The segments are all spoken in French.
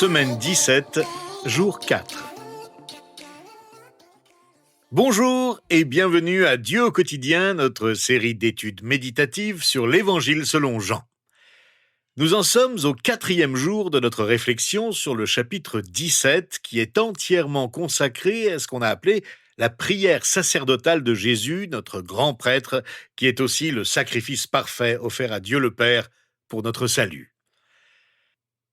Semaine 17, jour 4. Bonjour et bienvenue à Dieu au quotidien, notre série d'études méditatives sur l'Évangile selon Jean. Nous en sommes au 4e jour de notre réflexion sur le chapitre 17 qui est entièrement consacré à ce qu'on a appelé la prière sacerdotale de Jésus, notre grand prêtre, qui est aussi le sacrifice parfait offert à Dieu le Père pour notre salut.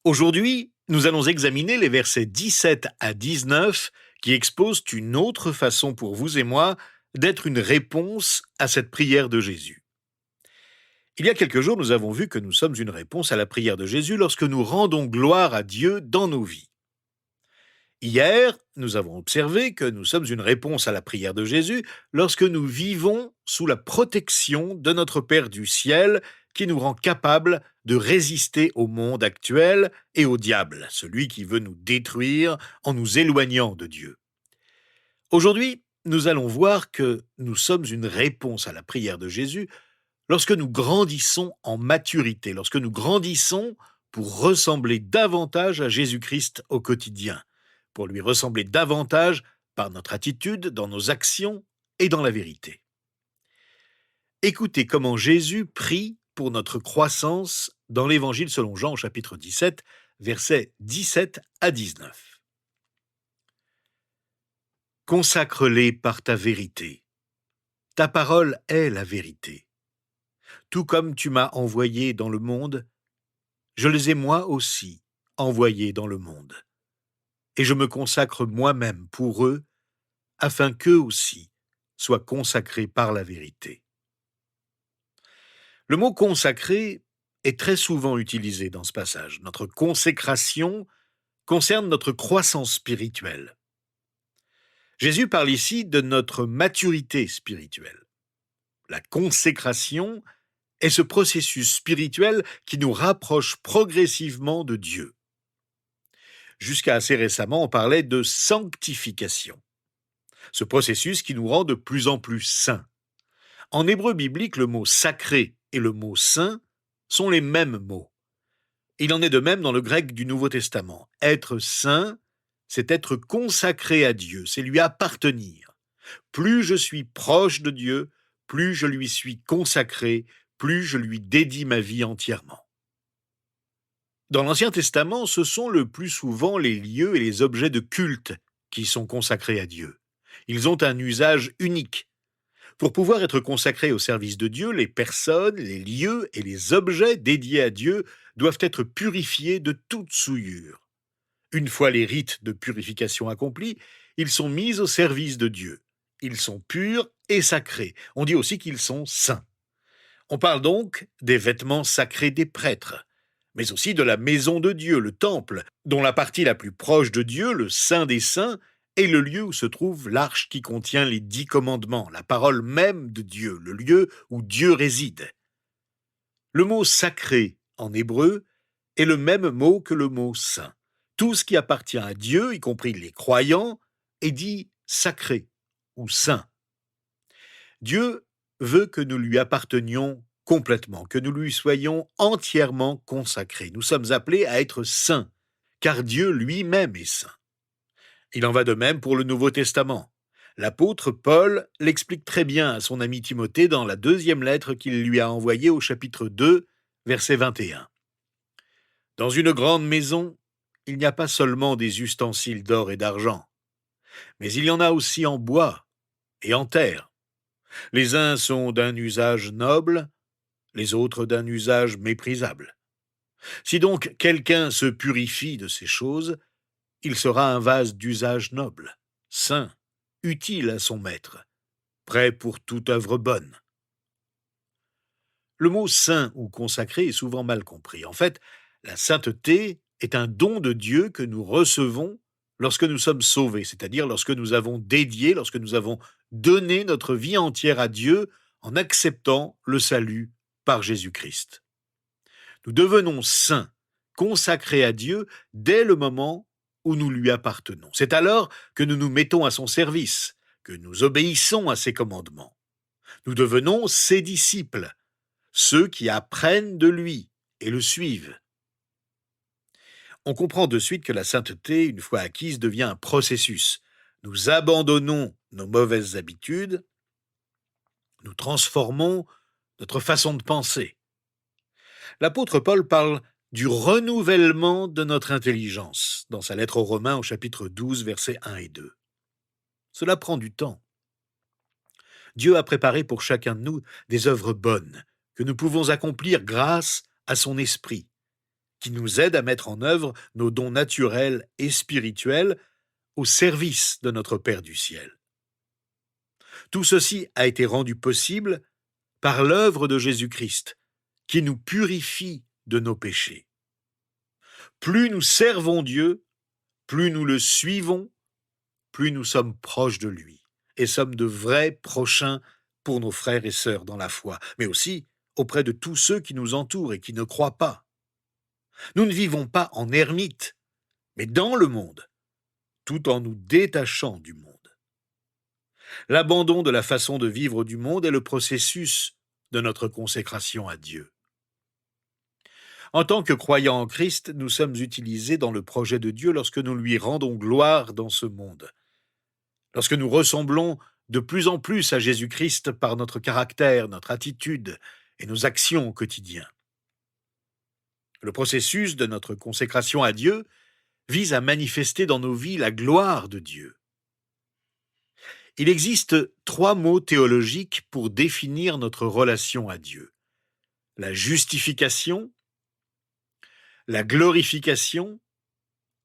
Aujourd'hui, nous allons examiner les versets 17 à 19 qui exposent une autre façon pour vous et moi d'être une réponse à cette prière de Jésus. Il y a quelques jours, nous avons vu que nous sommes une réponse à la prière de Jésus lorsque nous rendons gloire à Dieu dans nos vies. Hier, nous avons observé que nous sommes une réponse à la prière de Jésus lorsque nous vivons sous la protection de notre Père du ciel qui nous rend capables de résister au monde actuel et au diable, celui qui veut nous détruire en nous éloignant de Dieu. Aujourd'hui, nous allons voir que nous sommes une réponse à la prière de Jésus lorsque nous grandissons en maturité, lorsque nous grandissons pour ressembler davantage à Jésus-Christ au quotidien, pour lui ressembler davantage par notre attitude, dans nos actions et dans la vérité. Écoutez comment Jésus prie pour notre croissance dans l'Évangile selon Jean au chapitre 17, versets 17 à 19. Consacre-les par ta vérité. Ta parole est la vérité. Tout comme tu m'as envoyé dans le monde, je les ai moi aussi envoyés dans le monde. Et je me consacre moi-même pour eux, afin qu'eux aussi soient consacrés par la vérité. Le mot « consacré » est très souvent utilisé dans ce passage. Notre consécration concerne notre croissance spirituelle. Jésus parle ici de notre maturité spirituelle. La consécration est ce processus spirituel qui nous rapproche progressivement de Dieu. Jusqu'à assez récemment, on parlait de sanctification. Ce processus qui nous rend de plus en plus saints. En hébreu biblique, le mot sacré et le mot saint sont les mêmes mots. Il en est de même dans le grec du Nouveau Testament. Être saint, c'est être consacré à Dieu, c'est lui appartenir. Plus je suis proche de Dieu, plus je lui suis consacré, plus je lui dédie ma vie entièrement. Dans l'Ancien Testament, ce sont le plus souvent les lieux et les objets de culte qui sont consacrés à Dieu. Ils ont un usage unique. Pour pouvoir être consacrés au service de Dieu, les personnes, les lieux et les objets dédiés à Dieu doivent être purifiés de toute souillure. Une fois les rites de purification accomplis, ils sont mis au service de Dieu. Ils sont purs et sacrés. On dit aussi qu'ils sont saints. On parle donc des vêtements sacrés des prêtres, mais aussi de la maison de Dieu, le temple, dont la partie la plus proche de Dieu, le Saint des Saints, est le lieu où se trouve l'arche qui contient les 10 commandements, la parole même de Dieu, le lieu où Dieu réside. Le mot « sacré » en hébreu est le même mot que le mot « saint ». Tout ce qui appartient à Dieu, y compris les croyants, est dit « sacré » ou « saint ». Dieu veut que nous lui appartenions complètement, que nous lui soyons entièrement consacrés. Nous sommes appelés à être saints, car Dieu lui-même est saint. Il en va de même pour le Nouveau Testament. L'apôtre Paul l'explique très bien à son ami Timothée dans la 2e lettre qu'il lui a envoyée au chapitre 2, verset 21. Dans une grande maison, il n'y a pas seulement des ustensiles d'or et d'argent, mais il y en a aussi en bois et en terre. Les uns sont d'un usage noble, les autres d'un usage méprisable. Si donc quelqu'un se purifie de ces choses, il sera un vase d'usage noble, saint, utile à son maître, prêt pour toute œuvre bonne. Le mot saint ou consacré est souvent mal compris. En fait, la sainteté est un don de Dieu que nous recevons lorsque nous sommes sauvés, c'est-à-dire lorsque nous avons dédié, lorsque nous avons donné notre vie entière à Dieu en acceptant le salut par Jésus-Christ. Nous devenons saints, consacrés à Dieu dès le moment où nous lui appartenons. C'est alors que nous nous mettons à son service, que nous obéissons à ses commandements. Nous devenons ses disciples, ceux qui apprennent de lui et le suivent. On comprend de suite que la sainteté, une fois acquise, devient un processus. Nous abandonnons nos mauvaises habitudes, nous transformons notre façon de penser. L'apôtre Paul parle du renouvellement de notre intelligence dans sa lettre aux Romains au chapitre 12, versets 1 et 2. Cela prend du temps. Dieu a préparé pour chacun de nous des œuvres bonnes que nous pouvons accomplir grâce à son esprit, qui nous aide à mettre en œuvre nos dons naturels et spirituels au service de notre Père du ciel. Tout ceci a été rendu possible par l'œuvre de Jésus-Christ, qui nous purifie de nos péchés. Plus nous servons Dieu, plus nous le suivons, plus nous sommes proches de lui et sommes de vrais prochains pour nos frères et sœurs dans la foi, mais aussi auprès de tous ceux qui nous entourent et qui ne croient pas. Nous ne vivons pas en ermite, mais dans le monde, tout en nous détachant du monde. L'abandon de la façon de vivre du monde est le processus de notre consécration à Dieu. En tant que croyants en Christ, nous sommes utilisés dans le projet de Dieu lorsque nous lui rendons gloire dans ce monde. Lorsque nous ressemblons de plus en plus à Jésus-Christ par notre caractère, notre attitude et nos actions au quotidien. Le processus de notre consécration à Dieu vise à manifester dans nos vies la gloire de Dieu. Il existe 3 mots théologiques pour définir notre relation à Dieu. La justification, la glorification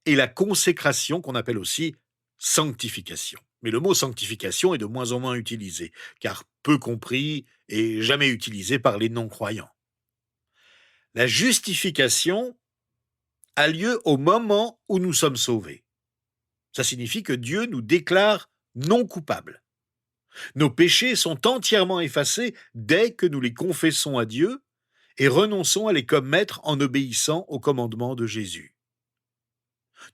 et la consécration, qu'on appelle aussi sanctification. Mais le mot sanctification est de moins en moins utilisé, car peu compris et jamais utilisé par les non-croyants. La justification a lieu au moment où nous sommes sauvés. Ça signifie que Dieu nous déclare non coupables. Nos péchés sont entièrement effacés dès que nous les confessons à Dieu et renonçons à les commettre en obéissant aux commandements de Jésus.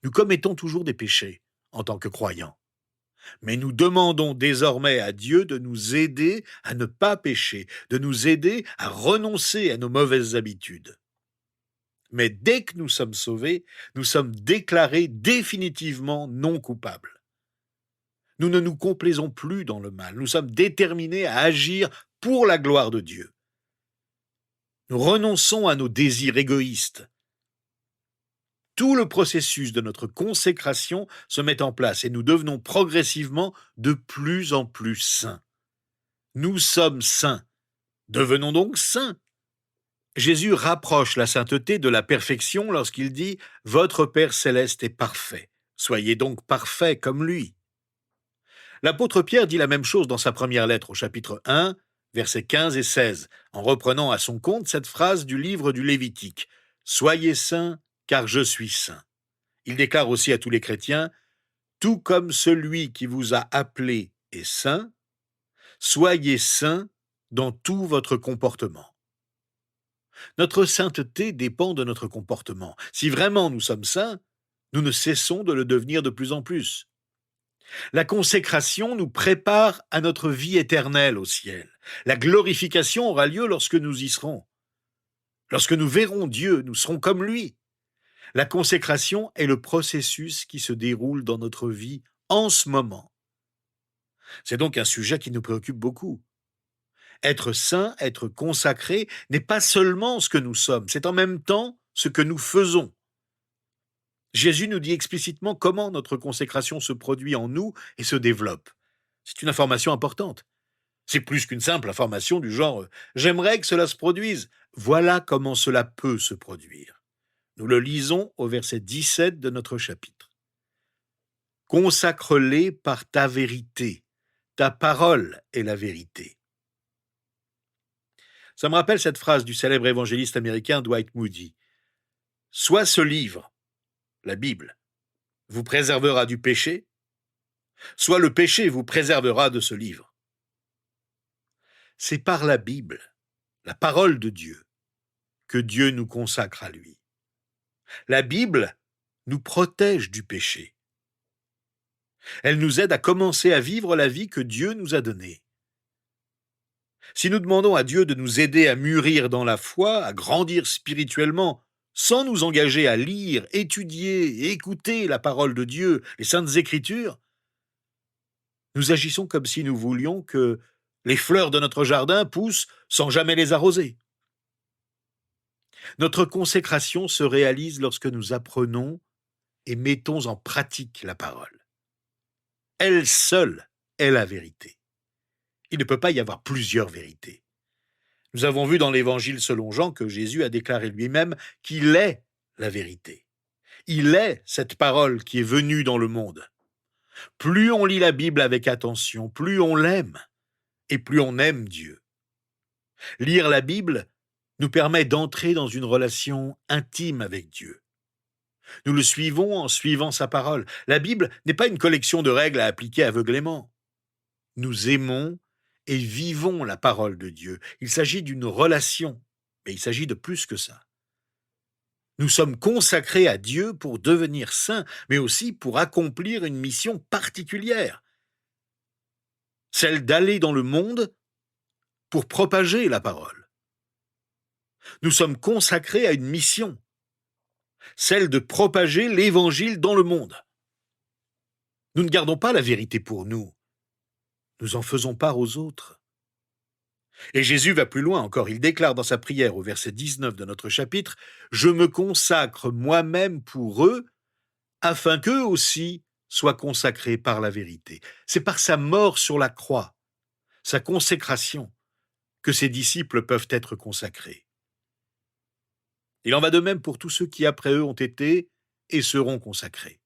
Nous commettons toujours des péchés en tant que croyants, mais nous demandons désormais à Dieu de nous aider à ne pas pécher, de nous aider à renoncer à nos mauvaises habitudes. Mais dès que nous sommes sauvés, nous sommes déclarés définitivement non coupables. Nous ne nous complaisons plus dans le mal, nous sommes déterminés à agir pour la gloire de Dieu. Nous renonçons à nos désirs égoïstes. Tout le processus de notre consécration se met en place et nous devenons progressivement de plus en plus saints. Nous sommes saints. Devenons donc saints. Jésus rapproche la sainteté de la perfection lorsqu'il dit « Votre Père céleste est parfait. Soyez donc parfaits comme lui. » L'apôtre Pierre dit la même chose dans sa première lettre au chapitre 1, versets 15 et 16, en reprenant à son compte cette phrase du livre du Lévitique « Soyez saints, car je suis saint. » Il déclare aussi à tous les chrétiens « Tout comme celui qui vous a appelé est saint, soyez saints dans tout votre comportement. » Notre sainteté dépend de notre comportement. Si vraiment nous sommes saints, nous ne cessons de le devenir de plus en plus. La consécration nous prépare à notre vie éternelle au ciel. La glorification aura lieu lorsque nous y serons. Lorsque nous verrons Dieu, nous serons comme lui. La consécration est le processus qui se déroule dans notre vie en ce moment. C'est donc un sujet qui nous préoccupe beaucoup. Être saint, être consacré, n'est pas seulement ce que nous sommes, c'est en même temps ce que nous faisons. Jésus nous dit explicitement comment notre consécration se produit en nous et se développe. C'est une information importante. C'est plus qu'une simple information du genre « j'aimerais que cela se produise ». Voilà comment cela peut se produire. Nous le lisons au verset 17 de notre chapitre. « Consacre-les par ta vérité, ta parole est la vérité. » Ça me rappelle cette phrase du célèbre évangéliste américain Dwight Moody. « Soit ce livre, la Bible, vous préservera du péché, soit le péché vous préservera de ce livre. » C'est par la Bible, la parole de Dieu, que Dieu nous consacre à lui. La Bible nous protège du péché. Elle nous aide à commencer à vivre la vie que Dieu nous a donnée. Si nous demandons à Dieu de nous aider à mûrir dans la foi, à grandir spirituellement sans nous engager à lire, étudier et écouter la parole de Dieu, les Saintes Écritures, nous agissons comme si nous voulions que les fleurs de notre jardin poussent sans jamais les arroser. Notre consécration se réalise lorsque nous apprenons et mettons en pratique la parole. Elle seule est la vérité. Il ne peut pas y avoir plusieurs vérités. Nous avons vu dans l'Évangile selon Jean que Jésus a déclaré lui-même qu'il est la vérité. Il est cette parole qui est venue dans le monde. Plus on lit la Bible avec attention, plus on l'aime et plus on aime Dieu. Lire la Bible nous permet d'entrer dans une relation intime avec Dieu. Nous le suivons en suivant sa parole. La Bible n'est pas une collection de règles à appliquer aveuglément. Nous aimons et vivons la parole de Dieu. Il s'agit d'une relation, mais il s'agit de plus que ça. Nous sommes consacrés à Dieu pour devenir saints, mais aussi pour accomplir une mission particulière, celle d'aller dans le monde pour propager la parole. Nous sommes consacrés à une mission, celle de propager l'Évangile dans le monde. Nous ne gardons pas la vérité pour nous, nous en faisons part aux autres. Et Jésus va plus loin encore, il déclare dans sa prière au verset 19 de notre chapitre « Je me consacre moi-même pour eux, afin qu'eux aussi soient consacrés par la vérité. » C'est par sa mort sur la croix, sa consécration, que ses disciples peuvent être consacrés. Il en va de même pour tous ceux qui après eux ont été et seront consacrés.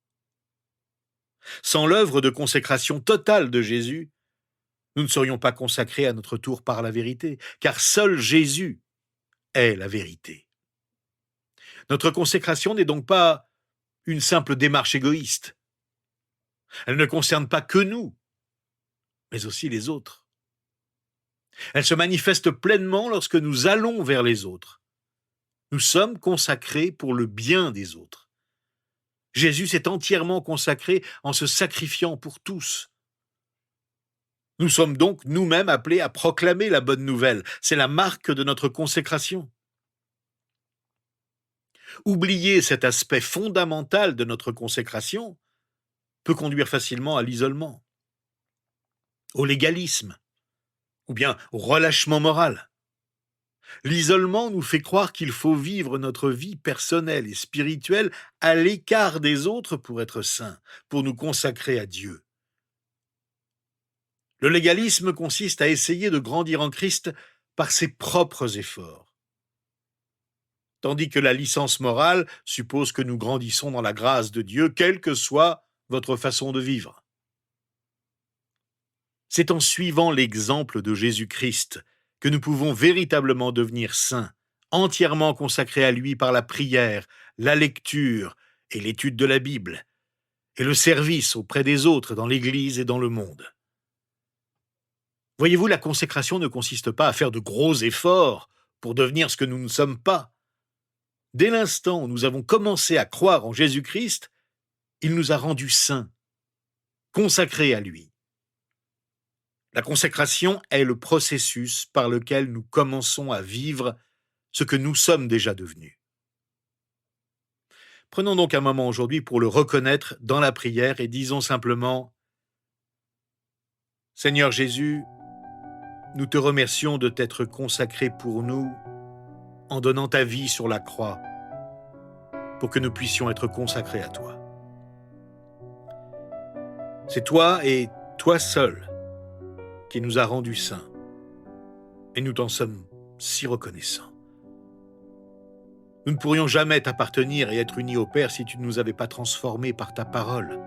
Sans l'œuvre de consécration totale de Jésus, nous ne serions pas consacrés à notre tour par la vérité, car seul Jésus est la vérité. Notre consécration n'est donc pas une simple démarche égoïste. Elle ne concerne pas que nous, mais aussi les autres. Elle se manifeste pleinement lorsque nous allons vers les autres. Nous sommes consacrés pour le bien des autres. Jésus s'est entièrement consacré en se sacrifiant pour tous. Nous sommes donc nous-mêmes appelés à proclamer la bonne nouvelle. C'est la marque de notre consécration. Oublier cet aspect fondamental de notre consécration peut conduire facilement à l'isolement, au légalisme, ou bien au relâchement moral. L'isolement nous fait croire qu'il faut vivre notre vie personnelle et spirituelle à l'écart des autres pour être saints, pour nous consacrer à Dieu. Le légalisme consiste à essayer de grandir en Christ par ses propres efforts, tandis que la licence morale suppose que nous grandissons dans la grâce de Dieu, quelle que soit votre façon de vivre. C'est en suivant l'exemple de Jésus-Christ que nous pouvons véritablement devenir saints, entièrement consacrés à lui par la prière, la lecture et l'étude de la Bible, et le service auprès des autres dans l'Église et dans le monde. Voyez-vous, la consécration ne consiste pas à faire de gros efforts pour devenir ce que nous ne sommes pas. Dès l'instant où nous avons commencé à croire en Jésus-Christ, il nous a rendus saints, consacrés à lui. La consécration est le processus par lequel nous commençons à vivre ce que nous sommes déjà devenus. Prenons donc un moment aujourd'hui pour le reconnaître dans la prière et disons simplement « Seigneur Jésus, nous te remercions de t'être consacré pour nous en donnant ta vie sur la croix pour que nous puissions être consacrés à toi. C'est toi et toi seul qui nous a rendus saints et nous t'en sommes si reconnaissants. Nous ne pourrions jamais t'appartenir et être unis au Père si tu ne nous avais pas transformés par ta parole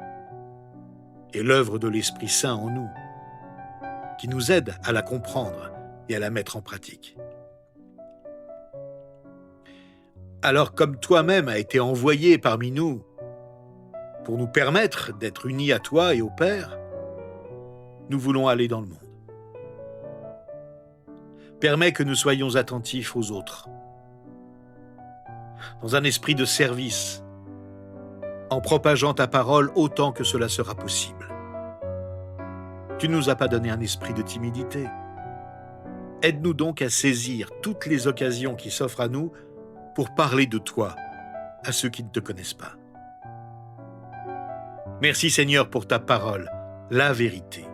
et l'œuvre de l'Esprit Saint en nous, qui nous aide à la comprendre et à la mettre en pratique. Alors, comme toi-même as été envoyé parmi nous pour nous permettre d'être unis à toi et au Père, nous voulons aller dans le monde. Permets que nous soyons attentifs aux autres, dans un esprit de service, en propageant ta parole autant que cela sera possible. Tu ne nous as pas donné un esprit de timidité. Aide-nous donc à saisir toutes les occasions qui s'offrent à nous pour parler de toi à ceux qui ne te connaissent pas. Merci Seigneur pour ta parole, la vérité.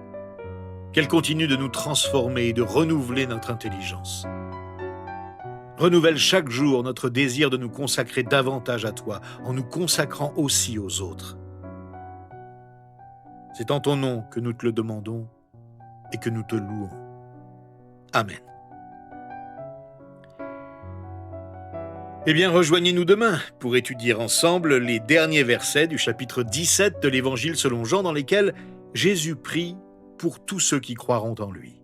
Qu'elle continue de nous transformer et de renouveler notre intelligence. Renouvelle chaque jour notre désir de nous consacrer davantage à toi, en nous consacrant aussi aux autres. C'est en ton nom que nous te le demandons et que nous te louons. Amen. Eh bien, rejoignez-nous demain pour étudier ensemble les derniers versets du chapitre 17 de l'Évangile selon Jean, dans lesquels Jésus prie pour tous ceux qui croiront en lui.